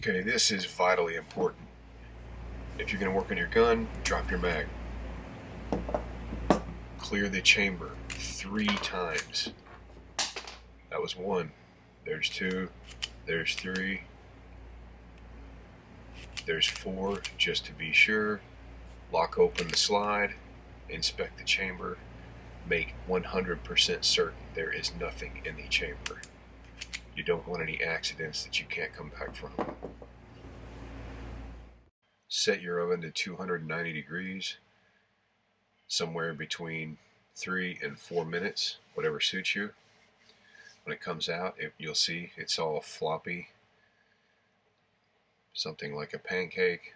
Okay, this is vitally important. If you're going to work on your gun, drop your mag. Clear the chamber 3 times. That was 1. There's 2. There's 3. There's 4, just to be sure. Lock open the slide. Inspect the chamber. Make 100% certain there is nothing in the chamber. You don't want any accidents that you can't come back from. Set your oven to 290 degrees, somewhere between 3 and 4 minutes, whatever suits you. When it comes out, you'll see it's all floppy, something like a pancake.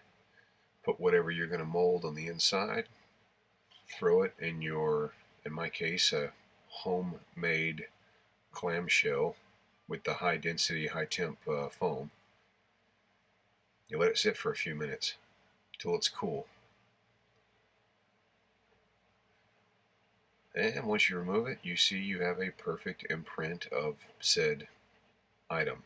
Put whatever you're going to mold on the inside, throw it in in my case, a homemade clamshell with the high density, high temp foam. You let it sit for a few minutes till it's cool. And once you remove it, you see you have a perfect imprint of said item.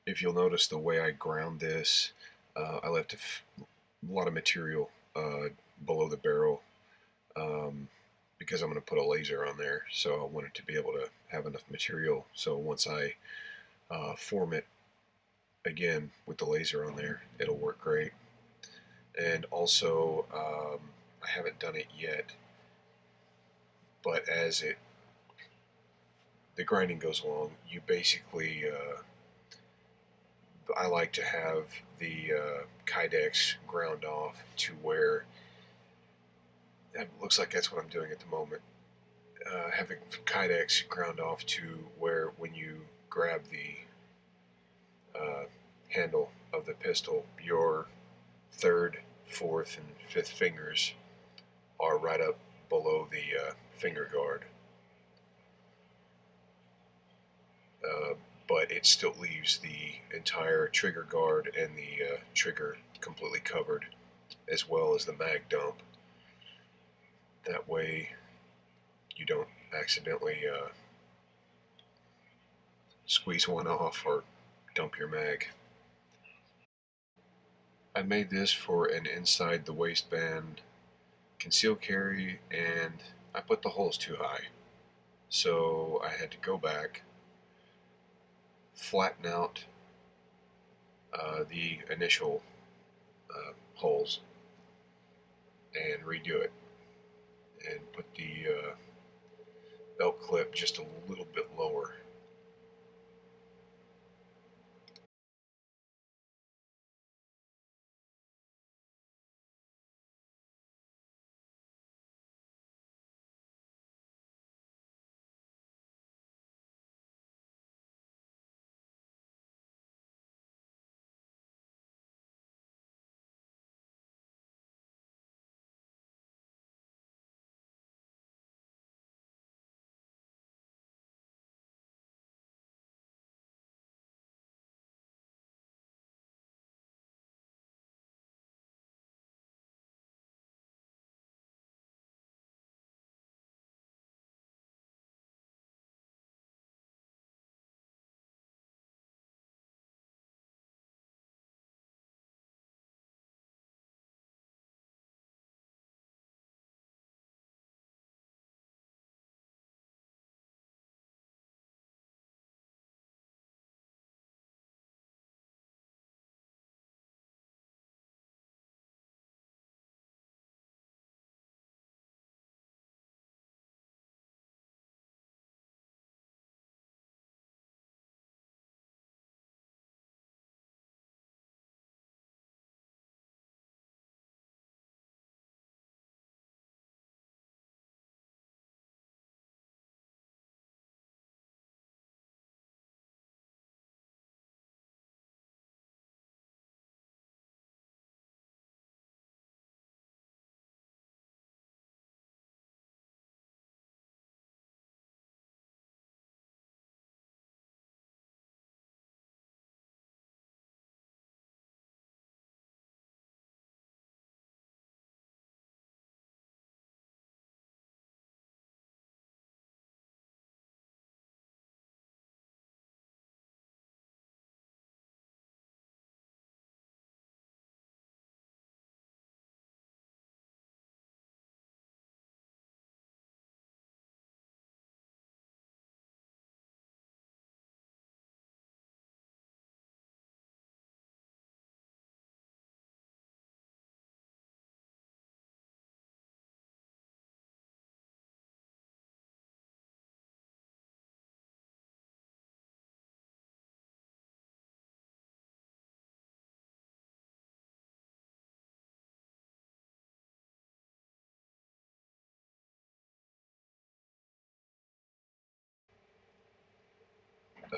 If you'll notice the way I ground this, I left a lot of material below the barrel because I'm going to put a laser on there, so I wanted to be able to have enough material so once I form it again with the laser on there, it'll work great. And also, I haven't done it yet, but as the grinding goes along, you basically I like to have the Kydex ground off to where it looks like that's what I'm doing at the moment. Having Kydex ground off to where when you grab the handle of the pistol, your third, fourth, and fifth fingers are right up below the finger guard. But it still leaves the entire trigger guard and the trigger completely covered, as well as the mag dump. That way you don't accidentally squeeze one off or dump your mag. I made this for an inside the waistband concealed carry, and I put the holes too high. So I had to go back, flatten out the initial holes, and redo it, and put the belt clip just a little bit lower.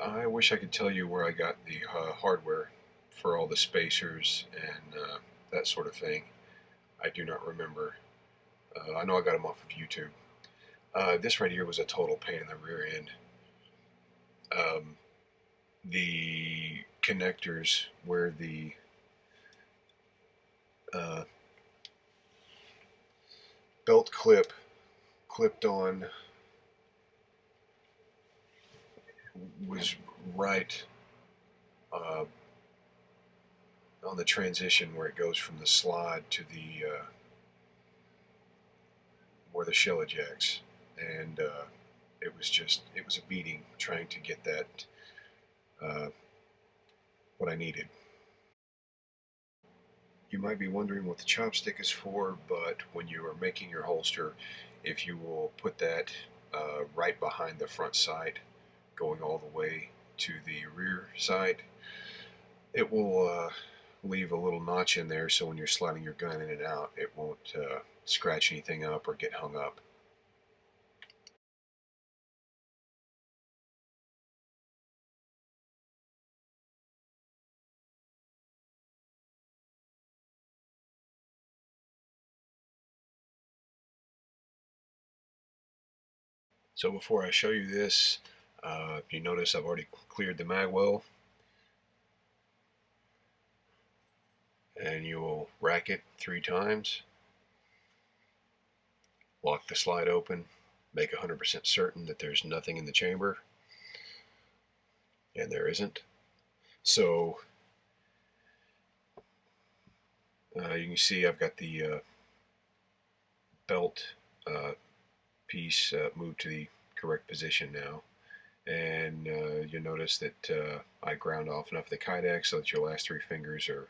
I wish I could tell you where I got the hardware for all the spacers and that sort of thing. I do not remember. I know I got them off of YouTube. This right here was a total pain in the rear end. The connectors where the uh, belt clip clipped on was right uh, on the transition where it goes from the slide to the where the shell ejects, and it was a beating trying to get that uh, what I needed. You might be wondering what the chopstick is for, but when you are making your holster, if you will put that right behind the front sight, going all the way to the rear sight, it will leave a little notch in there so when you're sliding your gun in and out, it won't scratch anything up or get hung up. So before I show you this, you notice I've already cleared the mag well, and you will rack it 3 times, lock the slide open, make 100% certain that there's nothing in the chamber, and there isn't. So you can see I've got the belt piece moved to the correct position now, and you'll notice that I ground off enough of the Kydex so that your last 3 fingers are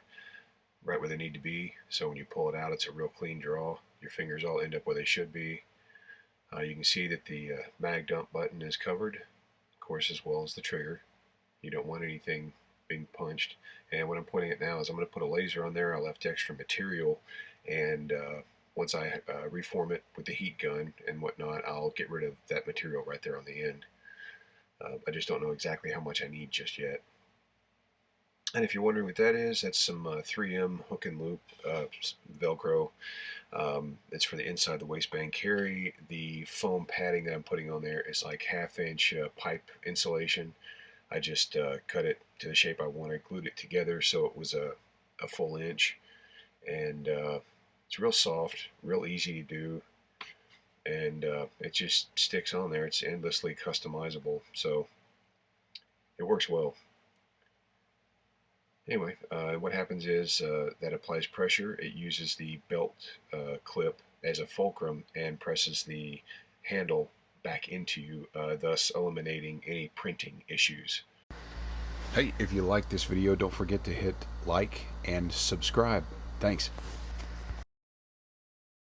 right where they need to be, so when you pull it out it's a real clean draw. Your fingers all end up where they should be. You can see that the mag dump button is covered, of course, as well as the trigger. You don't want anything being punched. And what I'm pointing at now is I'm going to put a laser on there. I left extra material, and once I reform it with the heat gun and whatnot, I'll get rid of that material right there on the end. I just don't know exactly how much I need just yet. And if you're wondering what that is, that's some 3M hook and loop Velcro. It's for the inside of the waistband carry. The foam padding that I'm putting on there is like 1/2 inch pipe insulation. I just cut it to the shape I want. I glued it together so it was a full inch, and it's real soft, real easy to do, and it just sticks on there. It's endlessly customizable, so it works well. Anyway, what happens is that applies pressure. It uses the belt clip as a fulcrum and presses the handle back into you, thus eliminating any printing issues. Hey, if you like this video, don't forget to hit like and subscribe. Thanks.